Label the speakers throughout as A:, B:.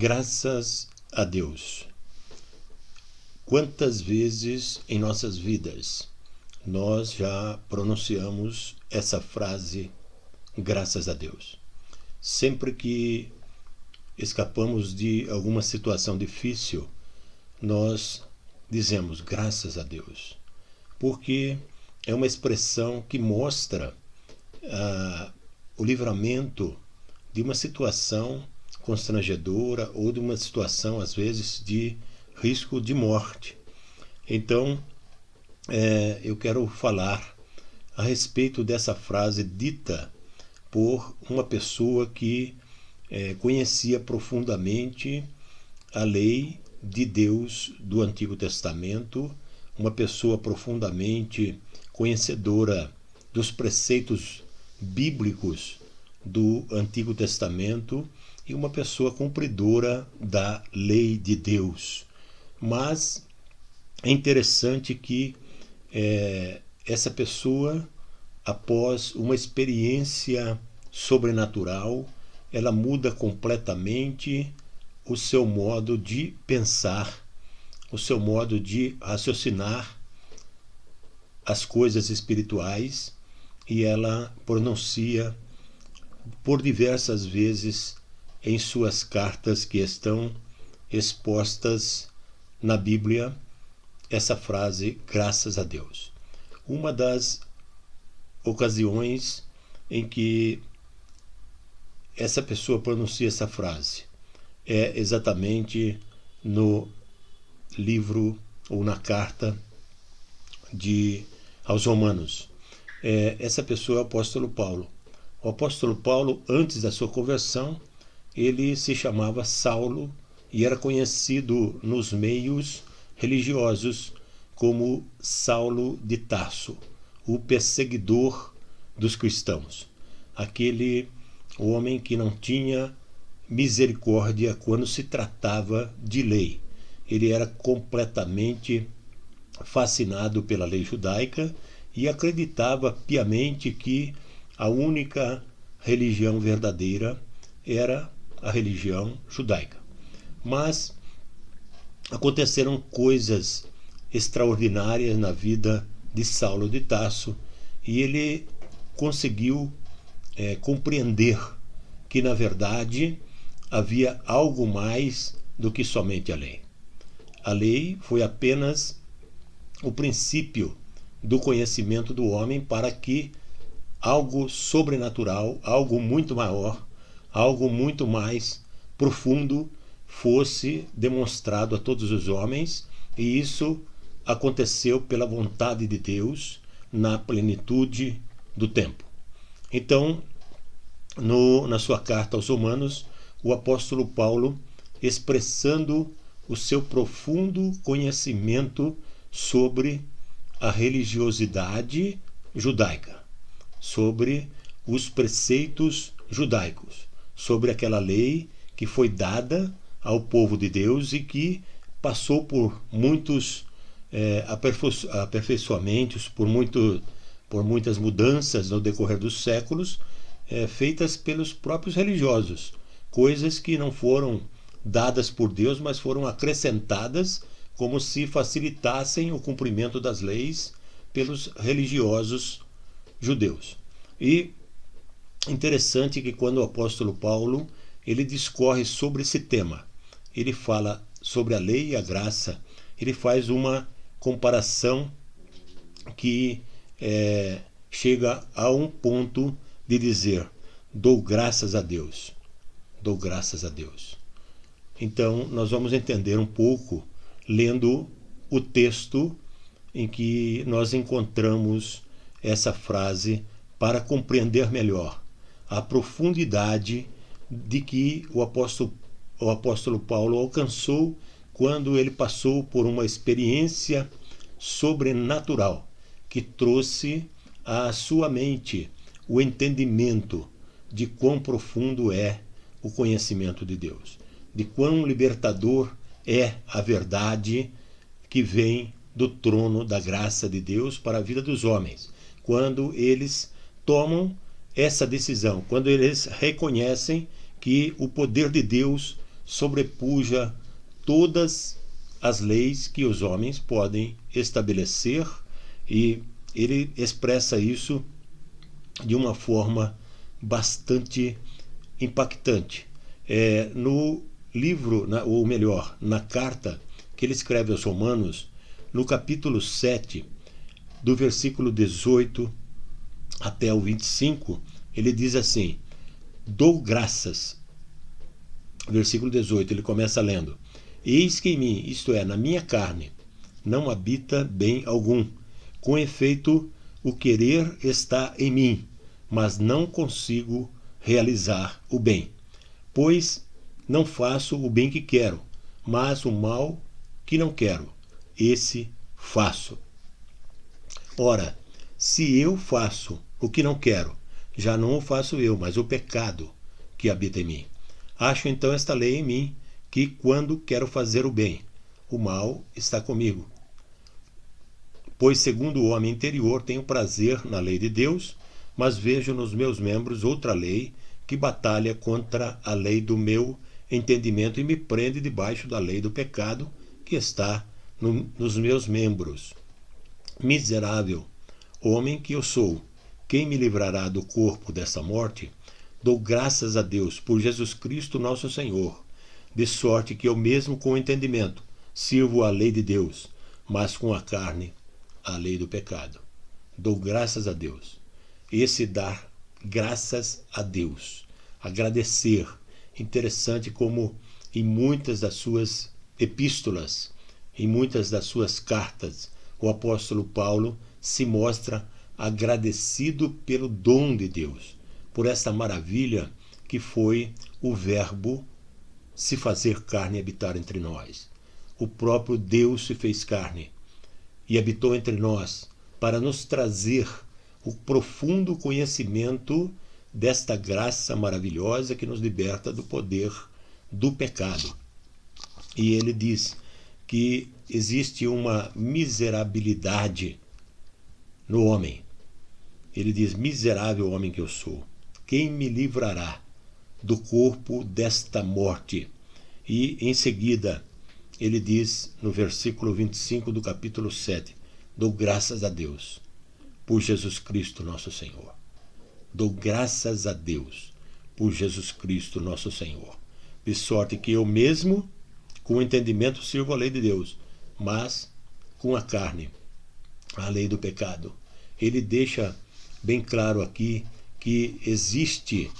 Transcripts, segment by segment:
A: Graças a Deus. Quantas vezes em nossas vidas nós já pronunciamos essa frase, graças a Deus? Sempre que escapamos de alguma situação difícil, nós dizemos graças a Deus, porque é uma expressão que mostra o livramento de uma situação constrangedora ou de uma situação, às vezes, de risco de morte. Então, eu quero falar a respeito dessa frase dita por uma pessoa que conhecia profundamente a lei de Deus do Antigo Testamento, uma pessoa profundamente conhecedora dos preceitos bíblicos do Antigo Testamento e uma pessoa cumpridora da lei de Deus. Mas é interessante que essa pessoa, após uma experiência sobrenatural, ela muda completamente o seu modo de pensar, o seu modo de raciocinar as coisas espirituais, e ela pronuncia por diversas vezes em suas cartas que estão expostas na Bíblia essa frase, graças a Deus. Uma das ocasiões em que essa pessoa pronuncia essa frase é exatamente no livro ou na carta aos Romanos. Essa pessoa é o apóstolo Paulo. O apóstolo Paulo, antes da sua conversão, ele se chamava Saulo e era conhecido nos meios religiosos como Saulo de Tarso, o perseguidor dos cristãos, aquele homem que não tinha misericórdia quando se tratava de lei. Ele era completamente fascinado pela lei judaica e acreditava piamente que a única religião verdadeira era a religião judaica. Mas aconteceram coisas extraordinárias na vida de Saulo de Tarso e ele conseguiu compreender que, na verdade, havia algo mais do que somente a lei. A lei foi apenas o princípio do conhecimento do homem para que algo sobrenatural, algo muito maior, algo muito mais profundo fosse demonstrado a todos os homens, e isso aconteceu pela vontade de Deus na plenitude do tempo. Então, na sua carta aos Romanos, o apóstolo Paulo, expressando o seu profundo conhecimento sobre a religiosidade judaica, sobre os preceitos judaicos, sobre aquela lei que foi dada ao povo de Deus e que passou por muitos aperfeiçoamentos, por muitas mudanças no decorrer dos séculos, feitas pelos próprios religiosos, coisas que não foram dadas por Deus, mas foram acrescentadas como se facilitassem o cumprimento das leis pelos religiosos judeus. E interessante que quando o apóstolo Paulo ele discorre sobre esse tema, ele fala sobre a lei e a graça, ele faz uma comparação que chega a um ponto de dizer, dou graças a Deus, dou graças a Deus. Então nós vamos entender um pouco lendo o texto em que nós encontramos essa frase para compreender melhor a profundidade de que o apóstolo Paulo alcançou quando ele passou por uma experiência sobrenatural que trouxe à sua mente o entendimento de quão profundo é o conhecimento de Deus, de quão libertador é a verdade que vem do trono da graça de Deus para a vida dos homens, quando eles tomam essa decisão, quando eles reconhecem que o poder de Deus sobrepuja todas as leis que os homens podem estabelecer, e ele expressa isso de uma forma bastante impactante. No livro, ou melhor, na carta que ele escreve aos Romanos, no capítulo 7, do versículo 18 até o 25, ele diz assim: dou graças. Versículo 18, ele começa lendo: eis que em mim, isto é, na minha carne, não habita bem algum. Com efeito, o querer está em mim, mas não consigo realizar o bem. Pois não faço o bem que quero, mas o mal que não quero, esse faço. Ora, se eu faço o que não quero, já não o faço eu, mas o pecado que habita em mim. Acho então esta lei em mim, que quando quero fazer o bem, o mal está comigo. Pois segundo o homem interior tenho prazer na lei de Deus, mas vejo nos meus membros outra lei que batalha contra a lei do meu entendimento e me prende debaixo da lei do pecado que está nos meus membros. Miserável homem que eu sou, quem me livrará do corpo dessa morte? Dou graças a Deus por Jesus Cristo nosso Senhor, de sorte que eu mesmo com o entendimento sirvo a lei de Deus, mas com a carne a lei do pecado. Dou graças a Deus. Esse dar graças a Deus, agradecer. Interessante como em muitas das suas epístolas, em muitas das suas cartas, o apóstolo Paulo se mostra agradecido pelo dom de Deus, por essa maravilha que foi o Verbo se fazer carne e habitar entre nós. O próprio Deus se fez carne e habitou entre nós para nos trazer o profundo conhecimento desta graça maravilhosa que nos liberta do poder do pecado. E ele diz que existe uma miserabilidade no homem. Ele diz: miserável homem que eu sou, quem me livrará do corpo desta morte? E em seguida ele diz no versículo 25 do capítulo 7, dou graças a Deus por Jesus Cristo nosso Senhor. Dou graças a Deus por Jesus Cristo nosso Senhor, de sorte que eu mesmo com o entendimento sirvo a lei de Deus, mas com a carne a lei do pecado. Ele deixa bem claro aqui que existe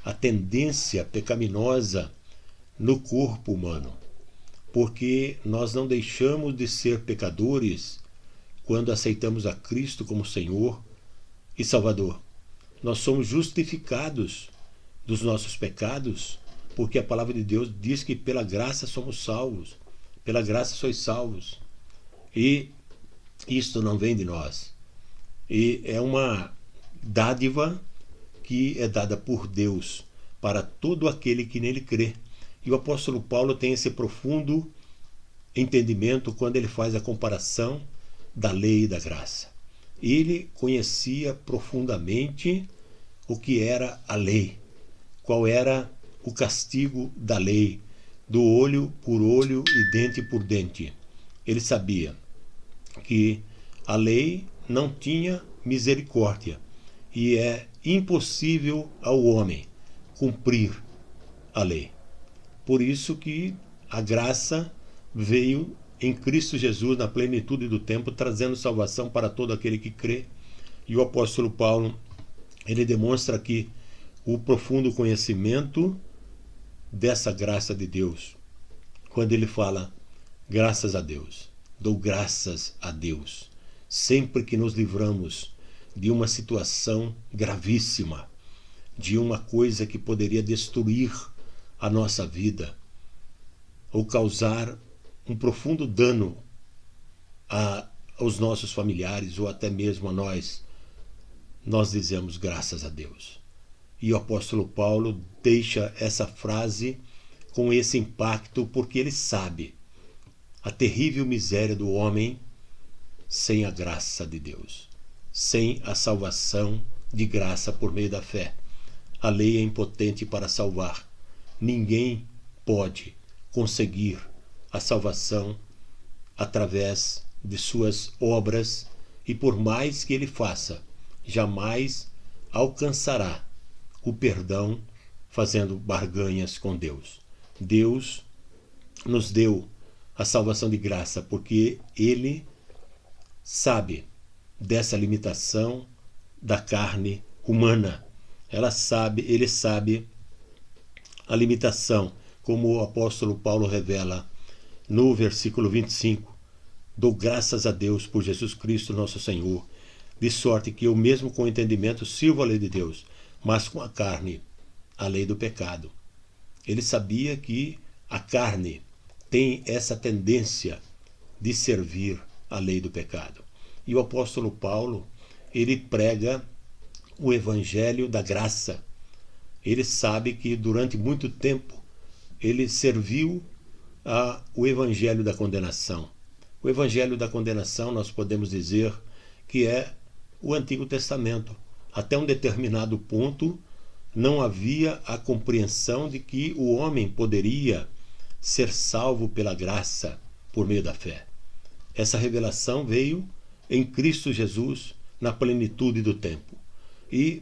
A: a tendência pecaminosa no corpo humano, porque nós não deixamos de ser pecadores quando aceitamos a Cristo como Senhor e Salvador. Nós somos justificados dos nossos pecados, porque a palavra de Deus diz que pela graça somos salvos, pela graça sois salvos. E isto não vem de nós. E é uma dádiva que é dada por Deus para todo aquele que nele crê. E o apóstolo Paulo tem esse profundo entendimento quando ele faz a comparação da lei e da graça. Ele conhecia profundamente o que era a lei, qual era o castigo da lei, do olho por olho e dente por dente. Ele sabia que a lei não tinha misericórdia e é impossível ao homem cumprir a lei. Por isso que a graça veio em Cristo Jesus na plenitude do tempo, trazendo salvação para todo aquele que crê. E o apóstolo Paulo, ele demonstra aqui o profundo conhecimento dessa graça de Deus, quando ele fala: graças a Deus, dou graças a Deus, sempre que nos livramos de uma situação gravíssima, de uma coisa que poderia destruir a nossa vida ou causar um profundo dano aos nossos familiares ou até mesmo a nós, nós dizemos graças a Deus. E o apóstolo Paulo deixa essa frase com esse impacto porque ele sabe a terrível miséria do homem sem a graça de Deus, sem a salvação de graça por meio da fé. A lei é impotente para salvar. Ninguém pode conseguir a salvação através de suas obras, e por mais que ele faça, jamais alcançará o perdão fazendo barganhas com Deus. Deus nos deu a salvação de graça porque ele sabe dessa limitação da carne humana. Ele sabe a limitação, como o apóstolo Paulo revela no versículo 25. Dou graças a Deus por Jesus Cristo nosso Senhor, de sorte que eu mesmo com entendimento sirvo a lei de Deus, mas com a carne, a lei do pecado. Ele sabia que a carne tem essa tendência de servir a lei do pecado. E o apóstolo Paulo, ele prega o evangelho da graça. Ele sabe que durante muito tempo ele serviu o evangelho da condenação. O evangelho da condenação nós podemos dizer que é o Antigo Testamento. Até um determinado ponto não havia a compreensão de que o homem poderia ser salvo pela graça por meio da fé. Essa revelação veio em Cristo Jesus na plenitude do tempo. E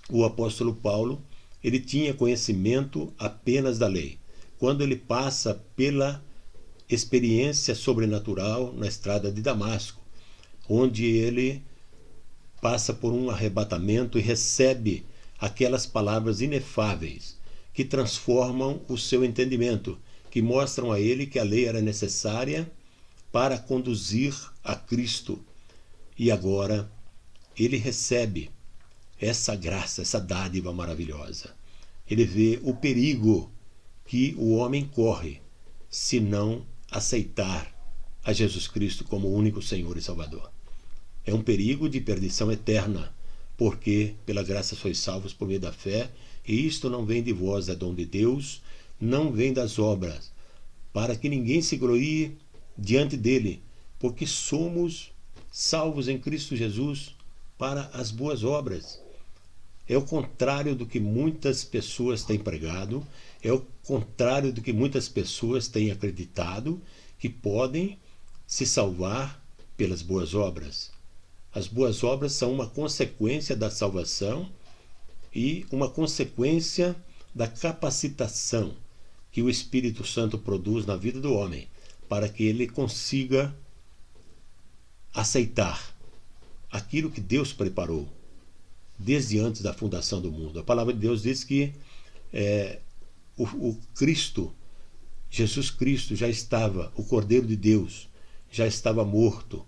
A: o apóstolo Paulo, ele tinha conhecimento apenas da lei. Quando ele passa pela experiência sobrenatural na estrada de Damasco, onde ele passa por um arrebatamento e recebe aquelas palavras inefáveis que transformam o seu entendimento, que mostram a ele que a lei era necessária para conduzir a Cristo. E agora ele recebe essa graça, essa dádiva maravilhosa. Ele vê o perigo que o homem corre se não aceitar a Jesus Cristo como único Senhor e Salvador. É um perigo de perdição eterna, porque pela graça sois salvos por meio da fé, e isto não vem de vós, é dom de Deus, não vem das obras, para que ninguém se glorie diante dele, porque somos salvos em Cristo Jesus para as boas obras. É o contrário do que muitas pessoas têm pregado, é o contrário do que muitas pessoas têm acreditado, que podem se salvar pelas boas obras. As boas obras são uma consequência da salvação e uma consequência da capacitação que o Espírito Santo produz na vida do homem, para que ele consiga aceitar aquilo que Deus preparou desde antes da fundação do mundo. A palavra de Deus diz que o Cristo, Jesus Cristo já estava, o Cordeiro de Deus, já estava morto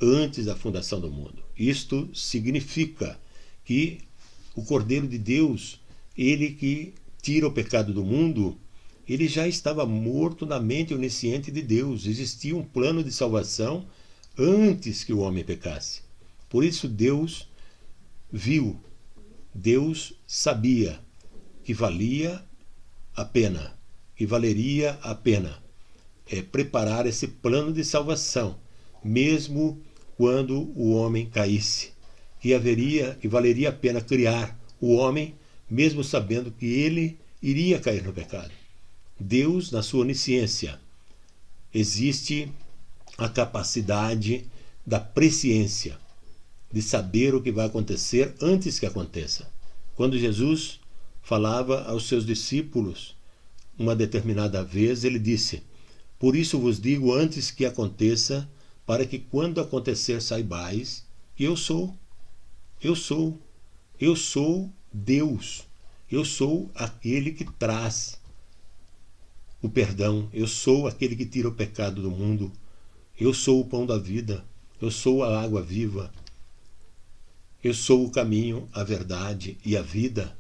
A: antes da fundação do mundo. Isto significa que o Cordeiro de Deus, ele que tira o pecado do mundo, ele já estava morto na mente onisciente de Deus. Existia um plano de salvação antes que o homem pecasse. Por isso Deus viu, Deus sabia que valia a pena, que valeria a pena preparar esse plano de salvação, mesmo quando o homem caísse, que valeria a pena criar o homem, mesmo sabendo que ele iria cair no pecado. Deus, na sua onisciência, existe a capacidade da presciência, de saber o que vai acontecer antes que aconteça. Quando Jesus falava aos seus discípulos, uma determinada vez, ele disse: por isso vos digo antes que aconteça, para que quando acontecer saibais que eu sou Deus, eu sou aquele que traz o perdão, eu sou aquele que tira o pecado do mundo, eu sou o pão da vida, eu sou a água viva, eu sou o caminho, a verdade e a vida.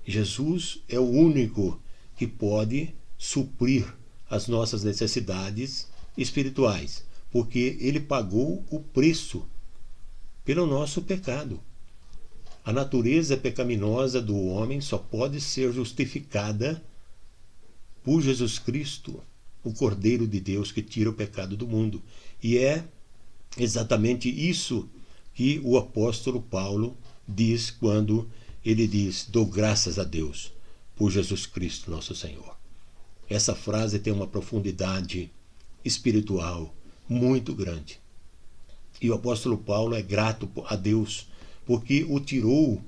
A: Jesus é o único que pode suprir as nossas necessidades espirituais, porque ele pagou o preço pelo nosso pecado. A natureza pecaminosa do homem só pode ser justificada por Jesus Cristo, o Cordeiro de Deus que tira o pecado do mundo. E é exatamente isso que o apóstolo Paulo diz quando ele diz: dou graças a Deus por Jesus Cristo nosso Senhor. Essa frase tem uma profundidade espiritual muito grande. E o apóstolo Paulo é grato a Deus porque o tirou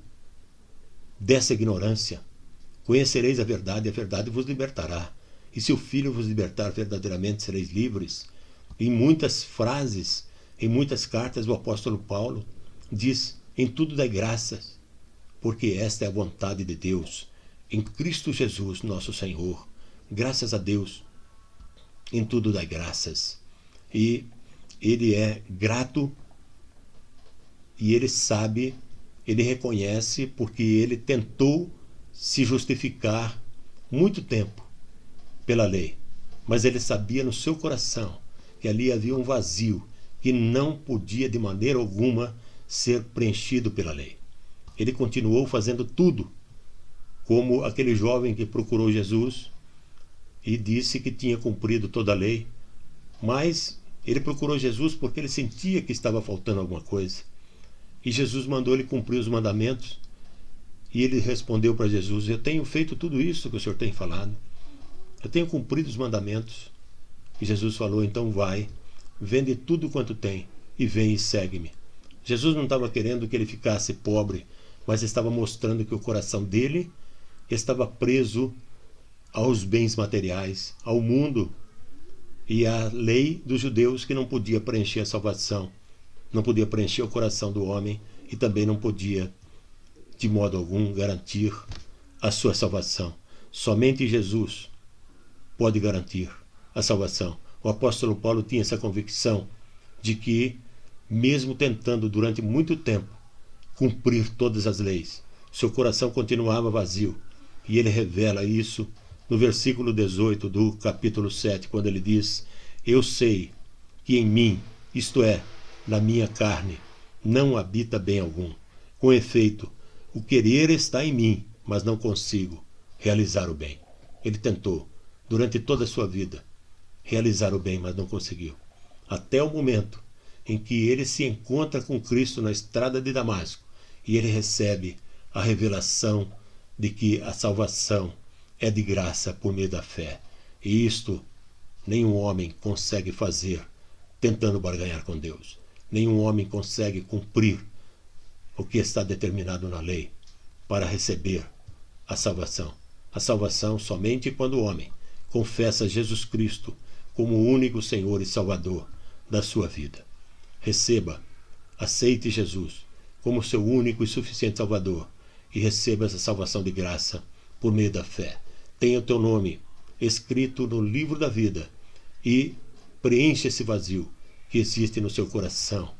A: dessa ignorância. Conhecereis a verdade vos libertará. E se o Filho vos libertar, verdadeiramente sereis livres. Em muitas frases, em muitas cartas, o apóstolo Paulo diz: em tudo dai graças, porque esta é a vontade de Deus, em Cristo Jesus, nosso Senhor. Graças a Deus, em tudo dai graças. E ele é grato, e ele sabe, ele reconhece, porque ele tentou se justificar muito tempo pela lei, mas ele sabia no seu coração que ali havia um vazio que não podia de maneira alguma ser preenchido pela lei. Ele continuou fazendo tudo, como aquele jovem que procurou Jesus e disse que tinha cumprido toda a lei, mas ele procurou Jesus porque ele sentia que estava faltando alguma coisa. E Jesus mandou ele cumprir os mandamentos. E ele respondeu para Jesus: eu tenho feito tudo isso que o Senhor tem falado. Eu tenho cumprido os mandamentos. E Jesus falou: então vai, vende tudo quanto tem e vem e segue-me. Jesus não estava querendo que ele ficasse pobre, mas estava mostrando que o coração dele estava preso aos bens materiais, ao mundo e à lei dos judeus, que não podia preencher a salvação, não podia preencher o coração do homem e também não podia, de modo algum, garantir a sua salvação. Somente Jesus pode garantir a salvação. O apóstolo Paulo tinha essa convicção de que, mesmo tentando durante muito tempo cumprir todas as leis, seu coração continuava vazio. E ele revela isso no versículo 18 do capítulo 7, quando ele diz: eu sei que em mim, isto é, na minha carne, não habita bem algum. Com efeito, o querer está em mim, mas não consigo realizar o bem. Ele tentou, durante toda a sua vida, realizar o bem, mas não conseguiu. Até o momento em que ele se encontra com Cristo na estrada de Damasco e ele recebe a revelação de que a salvação é de graça por meio da fé. E isto nenhum homem consegue fazer tentando barganhar com Deus. Nenhum homem consegue cumprir o que está determinado na lei para receber a salvação. A salvação somente quando o homem confessa Jesus Cristo como o único Senhor e Salvador da sua vida. Receba, aceite Jesus como seu único e suficiente Salvador e receba essa salvação de graça por meio da fé. Tenha o teu nome escrito no livro da vida e preencha esse vazio que existe no seu coração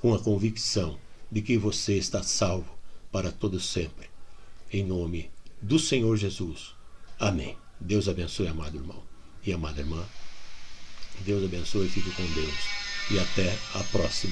A: com a convicção de que você está salvo para todo sempre. Em nome do Senhor Jesus. Amém. Deus abençoe, amado irmão e amada irmã. Deus abençoe e fique com Deus. E até a próxima.